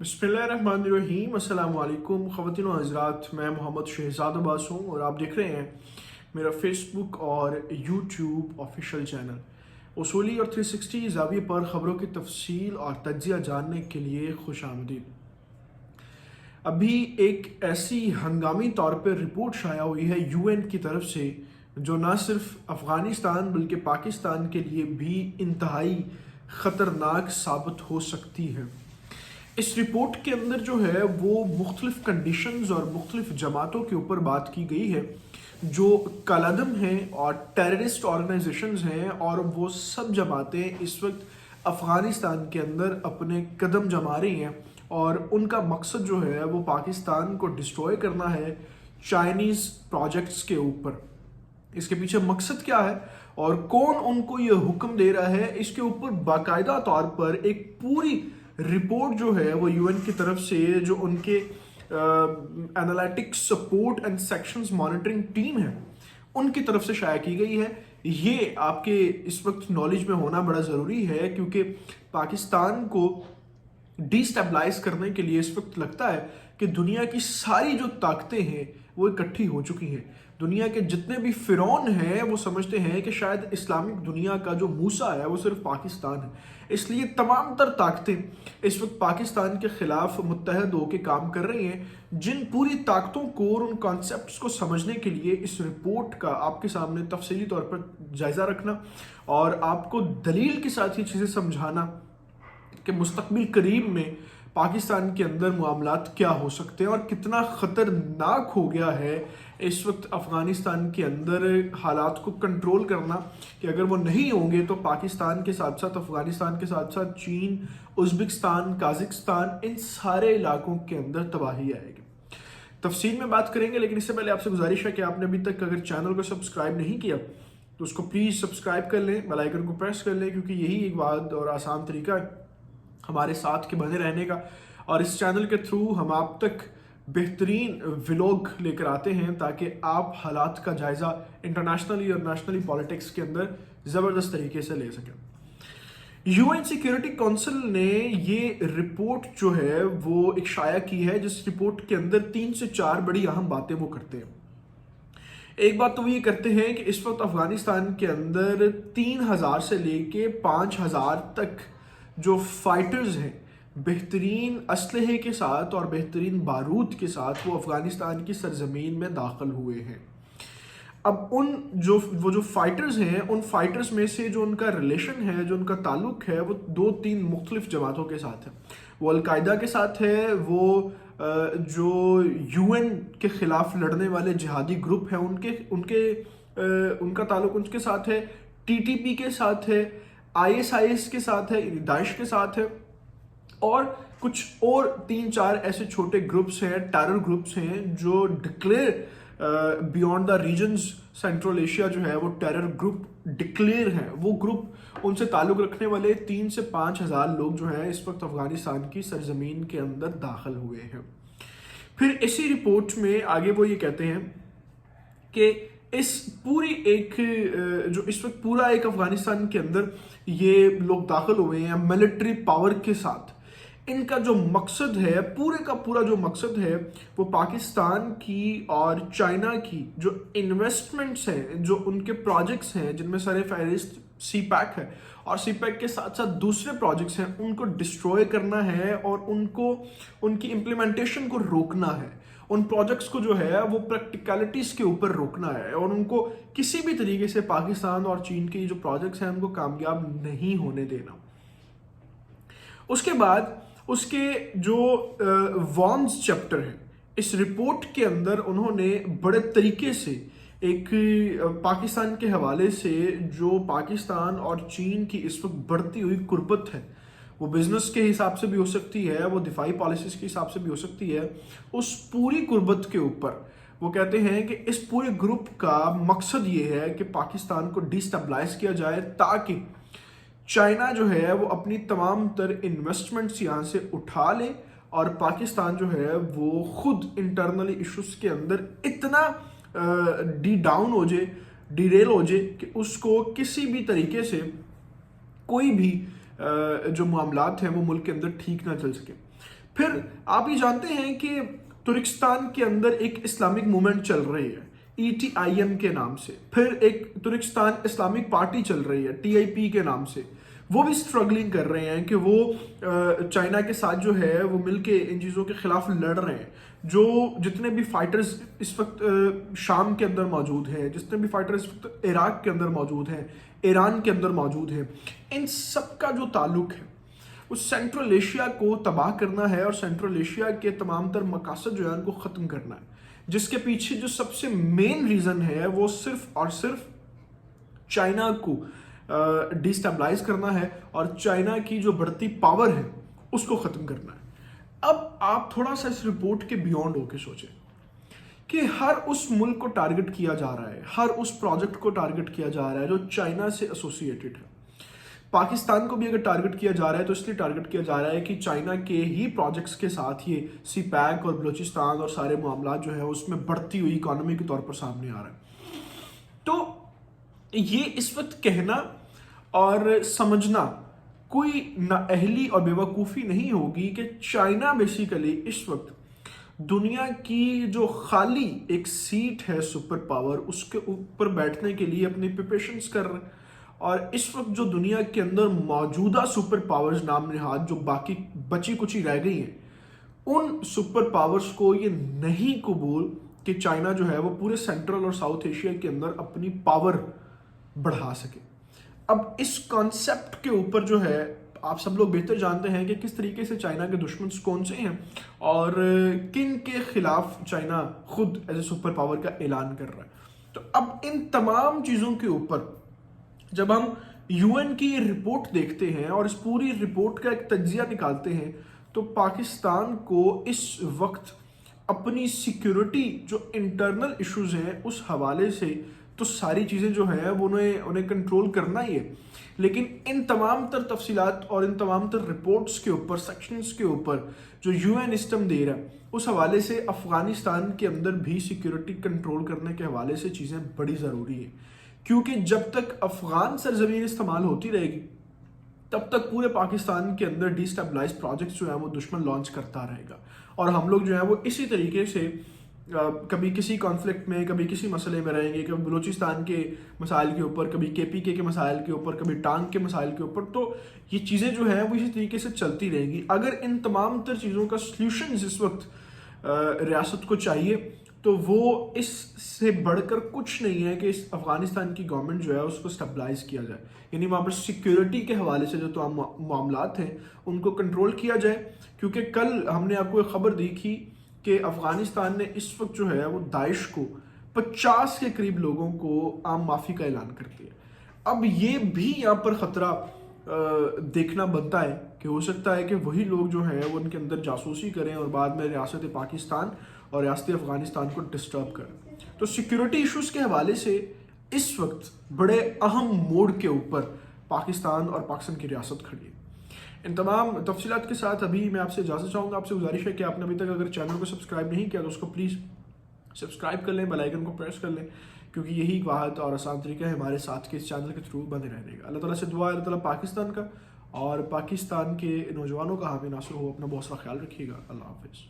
बिस्मिल्लाहिर्रहमानिर्रहीम। अस्सलाम वालेकुम ख़वातीन व हज़रात, मैं मोहम्मद शहज़ाद अब्बास हूँ और आप देख रहे हैं मेरा फेसबुक और यूट्यूब ऑफिशियल चैनल उसूली और 360 ज़ाविये पर ख़बरों की तफसील और तज्ज़िया जानने के लिए खुशामदीद। अभी एक ऐसी हंगामी तौर पर रिपोर्ट शाया हुई है यूएन की तरफ से, जो ना सिर्फ अफ़गानिस्तान बल्कि पाकिस्तान के लिए भी इंतहाई ख़तरनाक साबित हो सकती है। इस रिपोर्ट के अंदर जो है वो मुख्तलिफ कंडीशंस और मुख्तलिफ जमातों के ऊपर बात की गई है जो कलअदम हैं और टेररिस्ट ऑर्गेनाइजेशंस हैं, और वो सब जमातें इस वक्त अफ़गानिस्तान के अंदर अपने कदम जमा रही हैं और उनका मकसद जो है वो पाकिस्तान को डिस्ट्रॉय करना है चाइनीज़ प्रोजेक्ट्स के ऊपर। इसके पीछे मकसद क्या है और कौन उनको ये हुक्म दे रहा है, इसके ऊपर बाकायदा तौर पर एक पूरी रिपोर्ट जो है वो यूएन की तरफ से, जो उनके analytics support and sections monitoring team है, उनकी तरफ से शाया की गई है। ये आपके इस वक्त नॉलेज में होना बड़ा ज़रूरी है, क्योंकि पाकिस्तान को डिस्टेबलाइज करने के लिए इस वक्त लगता है कि दुनिया की सारी जो ताकतें हैं वो इकट्ठी हो चुकी हैं। दुनिया के जितने भी फिरौन हैं वो समझते हैं कि शायद इस्लामिक दुनिया का जो मूसा है वो सिर्फ पाकिस्तान है, इसलिए तमाम तर ताकतें इस वक्त पाकिस्तान के खिलाफ मुत्तहद होकर काम कर रही हैं। जिन पूरी ताकतों को और उन कॉन्सेप्ट्स को समझने के लिए इस रिपोर्ट का आपके सामने तफसीली तौर पर जायज़ा रखना और आपको दलील के साथ ये चीज़ें समझाना कि मुस्तकबिल करीब में पाकिस्तान के अंदर मामलात क्या हो सकते हैं और कितना ख़तरनाक हो गया है इस वक्त अफ़गानिस्तान के अंदर हालात को कंट्रोल करना, कि अगर वो नहीं होंगे तो पाकिस्तान के साथ साथ अफ़गानिस्तान के साथ साथ चीन, उज़्बेकिस्तान, काज़ाकिस्तान, इन सारे इलाकों के अंदर तबाही आएगी। तफसील में बात करेंगे, लेकिन इससे पहले आपसे गुजारिश है कि आपने अभी तक अगर चैनल को सब्सक्राइब नहीं किया तो उसको प्लीज़ सब्सक्राइब कर लें, बेल आइकन को प्रेस कर लें, क्योंकि यही एक वाद और आसान तरीका है हमारे साथ के बने रहने का। और इस चैनल के थ्रू हम आप तक बेहतरीन व्लॉग लेकर आते हैं ताकि आप हालात का जायज़ा इंटरनेशनली और नेशनली पॉलिटिक्स के अंदर ज़बरदस्त तरीके से ले सकें। यूएन सिक्योरिटी काउंसिल ने ये रिपोर्ट जो है वो एक शाया की है, जिस रिपोर्ट के अंदर 3 से 4 बड़ी अहम बातें वो करते हैं। एक बात तो वो ये करते हैं कि इस वक्त अफ़गानिस्तान के अंदर 3000 से लेके 5000 तक जो फाइटर्स हैं बेहतरीन असलहे के साथ और बेहतरीन बारूद के साथ वो अफ़गानिस्तान की सरजमीन में दाखिल हुए हैं। अब वो जो फाइटर्स हैं, उन फाइटर्स में से जो उनका रिलेशन है, जो उनका ताल्लुक है, वो 2-3 मुख्तलिफ जमातों के साथ है। वो अलकायदा के साथ है, वो जो यूएन के ख़िलाफ़ लड़ने वाले जिहादी ग्रुप हैं उनका ताल्लुक उनके साथ है, टीटीपी के साथ है, आईएसआईएस के साथ है, दाइश के साथ है, और कुछ और 3-4 ऐसे छोटे ग्रुप्स हैं, टेरर ग्रुप्स हैं जो declare beyond the regions central Asia जो है वो टेरर ग्रुप डिक्लेयर हैं। वो ग्रुप उनसे ताल्लुक़ रखने वाले 3 से 5 हज़ार लोग जो हैं इस वक्त अफ़गानिस्तान की सरजमीन के अंदर दाखिल हुए हैं। फिर इसी रिपोर्ट में आगे वो ये कहते हैं कि इस पूरी एक जो इस वक्त पूरा एक अफ़गानिस्तान के अंदर ये लोग दाखिल हुए हैं मिलिट्री पावर के साथ, इनका जो मकसद है, पूरे का पूरा जो मकसद है वो पाकिस्तान की और चाइना की जो इन्वेस्टमेंट्स हैं, जो उनके प्रोजेक्ट्स हैं, जिनमें सर फहरिस्त सी पैक है और सी पैक के साथ साथ दूसरे प्रोजेक्ट्स हैं, उनको डिस्ट्रॉय करना है और उनकी इम्प्लीमेंटेशन को रोकना है। उन प्रोजेक्ट्स को जो है वो प्रैक्टिकलिटीज़ के ऊपर रोकना है और उनको किसी भी तरीके से पाकिस्तान और चीन के जो प्रोजेक्ट्स हैं उनको कामयाब नहीं होने देना। उसके बाद उसके जो वॉन्स चैप्टर है, इस रिपोर्ट के अंदर उन्होंने बड़े तरीके से एक पाकिस्तान के हवाले से जो पाकिस्तान और चीन की इस वक्त बढ़ती हुई कुर्बत है, वो बिजनेस के हिसाब से भी हो सकती है, वो दिफाई पॉलिसीज़ के हिसाब से भी हो सकती है, उस पूरी कुर्बत के ऊपर वो कहते हैं कि इस पूरे ग्रुप का मकसद ये है कि पाकिस्तान को डिस्टेबलाइज किया जाए ताकि चाइना जो है वो अपनी तमाम तर इन्वेस्टमेंट्स यहाँ से उठा ले और पाकिस्तान जो है वो खुद इंटरनली इश्यूज के अंदर इतना डाउन हो जाए, डिरेल हो जाए कि उसको किसी भी तरीके से कोई भी जो मामलात हैं वो मुल्क के अंदर ठीक ना चल सके। پھر آپ یہ جانتے ہیں کہ ترکستان کے اندر ایک اسلامک موومنٹ چل رہی ہے ETIM کے نام سے، پھر ایک ترکستان اسلامک پارٹی چل رہی ہے TIP کے نام سے، وہ بھی سٹرگلنگ کر رہے ہیں کہ وہ چائنا کے ساتھ جو ہے وہ مل کے ان چیزوں کے خلاف لڑ رہے ہیں. جو جتنے بھی فائٹرز اس وقت شام کے اندر موجود ہیں، جتنے بھی فائٹرز اس وقت عراق کے اندر موجود ہیں، ایران کے اندر موجود ہیں، ان سب کا جو تعلق ہے وہ سینٹرل ایشیا کو تباہ کرنا ہے، اور سینٹرل ایشیا کے تمام تر مقاصد جو ہے ان کو ختم کرنا ہے، جس کے پیچھے جو سب سے مین ریزن ہے وہ صرف اور صرف چائنا کو ڈیسٹیبلائز کرنا ہے اور چائنا کی جو بڑھتی پاور ہے اس کو ختم کرنا ہے. اب آپ تھوڑا سا اس رپورٹ کے بیونڈ ہو کے سوچیں کہ ہر اس ملک کو ٹارگٹ کیا جا رہا ہے، ہر اس پروجیکٹ کو ٹارگٹ کیا جا رہا ہے جو چائنا سے ایسوسیٹڈ ہے. پاکستان کو بھی اگر ٹارگٹ کیا جا رہا ہے تو اس لیے ٹارگٹ کیا جا رہا ہے کہ چائنا کے ہی پروجیکٹس کے ساتھ یہ سی پیک اور بلوچستان اور سارے معاملات جو ہے اس میں بڑھتی ہوئی اکانومی کے طور پر سامنے آ رہا ہے. تو یہ اس وقت کہنا اور سمجھنا کوئی نااہلی اور بیوقوفی نہیں ہوگی کہ چائنا بیسیکلی اس وقت دنیا کی جو خالی ایک سیٹ ہے سپر پاور، اس کے اوپر بیٹھنے کے لیے اپنی پریپریشنز کر رہے ہیں. اور اس وقت جو دنیا کے اندر موجودہ سپر پاورز نام نہاد جو باقی بچی کچی رہ گئی ہیں، ان سپر پاورز کو یہ نہیں قبول کہ چائنا جو ہے وہ پورے سینٹرل اور ساؤتھ ایشیا کے اندر اپنی پاور بڑھا سکے. اب اس کانسیپٹ کے اوپر جو ہے آپ سب لوگ بہتر جانتے ہیں کہ کس طریقے سے چائنا کے دشمنس کون سے ہیں اور کن کے خلاف چائنا خود ایز اے سپر پاور کا اعلان کر رہا ہے. تو اب ان تمام چیزوں کے اوپر جب ہم UN کی رپورٹ دیکھتے ہیں اور اس پوری رپورٹ کا ایک تجزیہ نکالتے ہیں تو پاکستان کو اس وقت اپنی سیکیورٹی جو انٹرنل ایشوز ہیں اس حوالے سے تو ساری چیزیں جو ہیں وہ انہیں کنٹرول کرنا ہی ہے، لیکن ان تمام تر تفصیلات اور ان تمام تر رپورٹس کے اوپر سیکشنز کے اوپر جو UN اسٹم دے رہا ہے اس حوالے سے افغانستان کے اندر بھی سیکیورٹی کنٹرول کرنے کے حوالے سے چیزیں بڑی ضروری ہیں. کیونکہ جب تک افغان سرزمین استعمال ہوتی رہے گی تب تک پورے پاکستان کے اندر ڈیسٹیبلائز پروجیکٹس جو ہیں وہ دشمن لانچ کرتا رہے گا، اور ہم لوگ جو ہیں وہ اسی طریقے سے کبھی کسی کانفلکٹ میں، کبھی کسی مسئلے میں رہیں گے، کبھی بلوچستان کے مسائل کے اوپر، کبھی KPK کے مسائل کے اوپر، کبھی ٹانگ کے مسائل کے اوپر. تو یہ چیزیں جو ہیں وہ اسی طریقے سے چلتی رہیں گی. اگر ان تمام تر چیزوں کا سلیوشنز اس وقت ریاست کو چاہیے تو وہ اس سے بڑھ کر کچھ نہیں ہے کہ اس افغانستان کی گورنمنٹ جو ہے اس کو سٹیبلائز کیا جائے، یعنی وہاں پر سیکیورٹی کے حوالے سے جو تمام معاملات ہیں ان کو کنٹرول کیا جائے. کیونکہ کل ہم نے آپ کو ایک خبر دی تھی کہ افغانستان نے اس وقت جو ہے وہ داعش کو 50 کے قریب لوگوں کو عام معافی کا اعلان کر دیا. اب یہ بھی یہاں پر خطرہ دیکھنا بنتا ہے کہ ہو سکتا ہے کہ وہی لوگ جو ہیں وہ ان کے اندر جاسوسی کریں اور بعد میں ریاست پاکستان اور ریاست افغانستان کو ڈسٹرب کریں. تو سیکیورٹی ایشوز کے حوالے سے اس وقت بڑے اہم موڈ کے اوپر پاکستان اور پاکستان کی ریاست کھڑی ہے. ان تمام تفصیلات کے ساتھ ابھی میں آپ سے اجازت چاہوں گا. آپ سے گزارش ہے کہ آپ نے ابھی تک اگر چینل کو سبسکرائب نہیں کیا تو اس کو پلیز سبسکرائب کر لیں، بیل آئیکن کو پریس کر لیں، کیونکہ یہی واحد اور آسان طریقہ ہے ہمارے ساتھ کے اس چینل کے تھرو بنے رہنے کا. اللہ تعالیٰ سے دعا ہے اللہ تعالیٰ پاکستان کا اور پاکستان کے نوجوانوں کا حامی ناصر ہو. اپنا بہت سارا خیال رکھیے گا. اللہ حافظ.